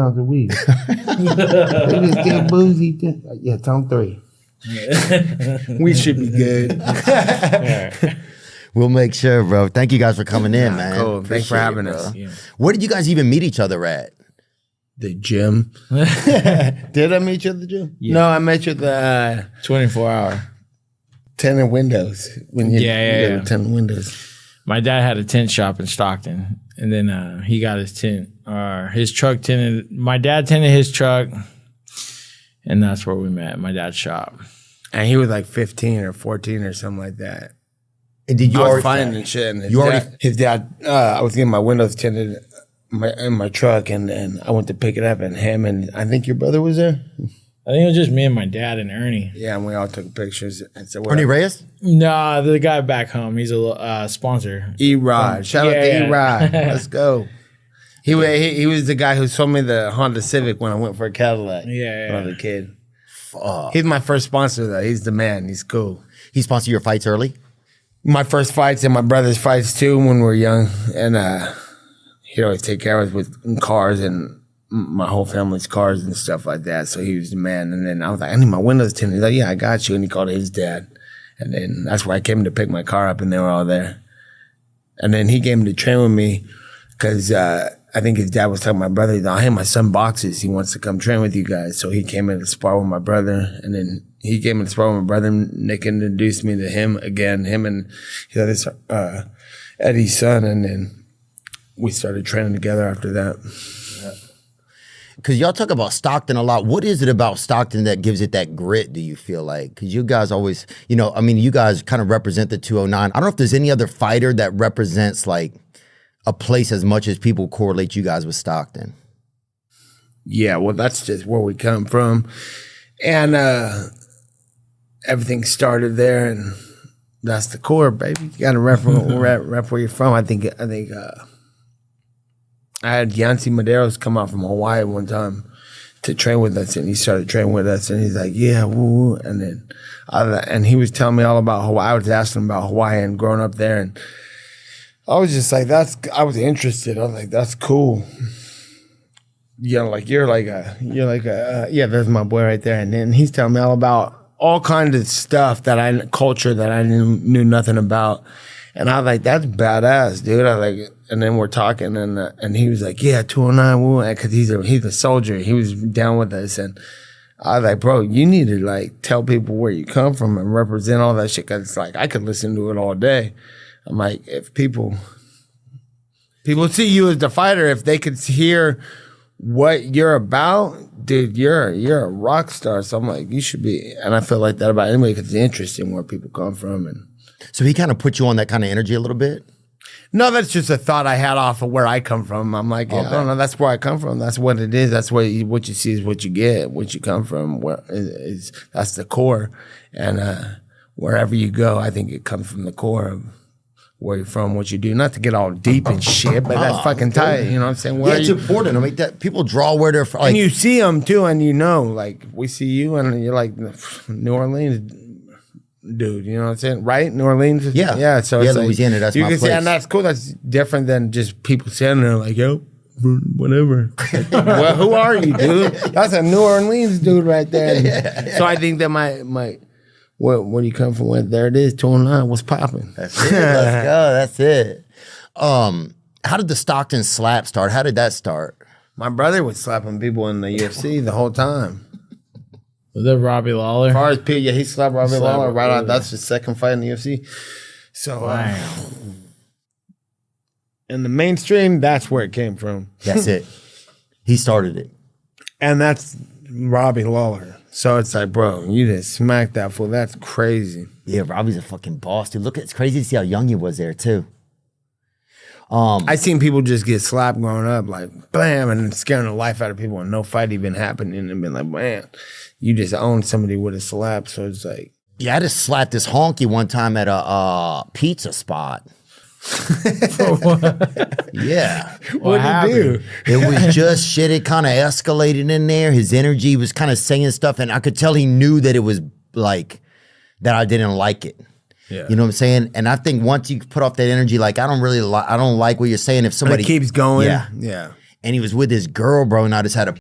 pounds a week. They just get boozy. Yeah, tell them 3. We should be good. We'll make sure, bro. Thank you guys for coming in, man. Cool. Thanks for having us. Yeah. Where did you guys even meet each other at? The gym. Did I meet you at the gym? Yeah. No, I met you at the 24-hour. tenant windows. When you Yeah. tenant windows. My dad had a tent shop in Stockton, and then he got his truck tinted. My dad tinted his truck, and that's where we met, my dad's shop. And he was like 15 or 14 or something like that. And did you I was already finding shit. And his dad, I was getting my windows tinted in my truck, and I went to pick it up, and him and I think your brother was there. I think it was just me and my dad and Ernie. Yeah, and we all took pictures. And so Ernie Reyes? Nah, the guy back home. He's a sponsor. E-Rod. Shout out to Yeah. E-Rod. Let's go. He was the guy who sold me the Honda Civic when I went for a Cadillac. Yeah. When I was a kid. Fuck. He's my first sponsor, though. He's the man. He's cool. He sponsored your fights early? My first fights and my brother's fights, too, when we were young. And he'd always take care of us with cars and my whole family's cars and stuff like that. So he was the man. And then I was like, I need my windows tinted. He's like, yeah, I got you. And he called his dad. And then that's where I came to pick my car up, and they were all there. And then he came to train with me because I think his dad was telling my brother, he's like, hey, my son boxes. He wants to come train with you guys. So he came in to spar with my brother. And then he came in to spar with my brother. Nick introduced me to him again, him and his other Eddie's son. And then we started training together after that. Because y'all talk about Stockton a lot. What is it about Stockton that gives it that grit, do you feel like? Because you guys always, you guys kind of represent the 209. I don't know if there's any other fighter that represents like a place as much as people correlate you guys with Stockton. Yeah, well, that's just where we come from. And everything started there, and that's the core, baby. You got to rep where you're from. I think I had Yancy Medeiros come out from Hawaii one time to train with us, and he started training with us, and he's like, yeah, woo. And then and he was telling me all about Hawaii. I was asking him about Hawaii and growing up there, and I was just like, I was interested. I was like, that's cool. Yeah, like you're like yeah, there's my boy right there. And then he's telling me all about all kinds of stuff culture that I knew nothing about. And I was like, that's badass, dude. And then we're talking, and he was like, yeah, 209, woo, because he's a soldier. He was down with us, and I was like, bro, you need to like tell people where you come from and represent all that shit. Cause it's like I could listen to it all day. I'm like, if people see you as the fighter, if they could hear what you're about, dude, you're a rock star. So I'm like, you should be. And I feel like that about anybody because it's interesting where people come from. And so he kind of put you on that kind of energy a little bit? no, that's just a thought I had off of where I come from. I'm like, yeah, I don't know. That's where I come from. That's what it is. That's what you see is what you get. What you come from, that's the core. And wherever you go, I think it comes from the core of where you're from, what you do. Not to get all deep and shit, but that's fucking tight. You know what I'm saying? Yeah, it's important. I mean, that people draw where they're from. Like, and you see them too, and you know, like we see you, and you're like New Orleans dude. You know what I'm saying? Right? New Orleans. Yeah, yeah. So yeah, it's Louisiana. Like, that's you my can place. see, and that's cool. That's different than just people sitting there like, yo, whatever. Well, who are you, dude? That's a New Orleans dude right there. Yeah. So I think that my where do you come from? Where there it is, 209. What's popping? That's it. Let's go. That's it. How did the Stockton Slap start? How did that start? My brother was slapping people in the UFC the whole time. Was that Robbie Lawler? As far as Pete, yeah, he slapped Robbie Lawler right out. yeah. That's his second fight in the UFC. So in the mainstream, that's where it came from. That's it. He started it. And that's Robbie Lawler. So it's like, bro, you just smacked that fool. That's crazy. Yeah, Robbie's a fucking boss, dude. Look, it's crazy to see how young he was there too. I seen people just get slapped growing up, like bam, and scaring the life out of people, and no fight even happening, and been like, man, you just owned somebody with a slap. So it's like, yeah, I just slapped this honky one time at a pizza spot. Yeah. what did he do? It was just shit. It kind of escalated in there. His energy was kind of saying stuff, and I could tell he knew that it was like that I didn't like it. Yeah. You know what I'm saying? And I think once you put off that energy, like I don't like what you're saying. If somebody But it keeps going. Yeah. Yeah. and he was with his girl, bro, and I just had a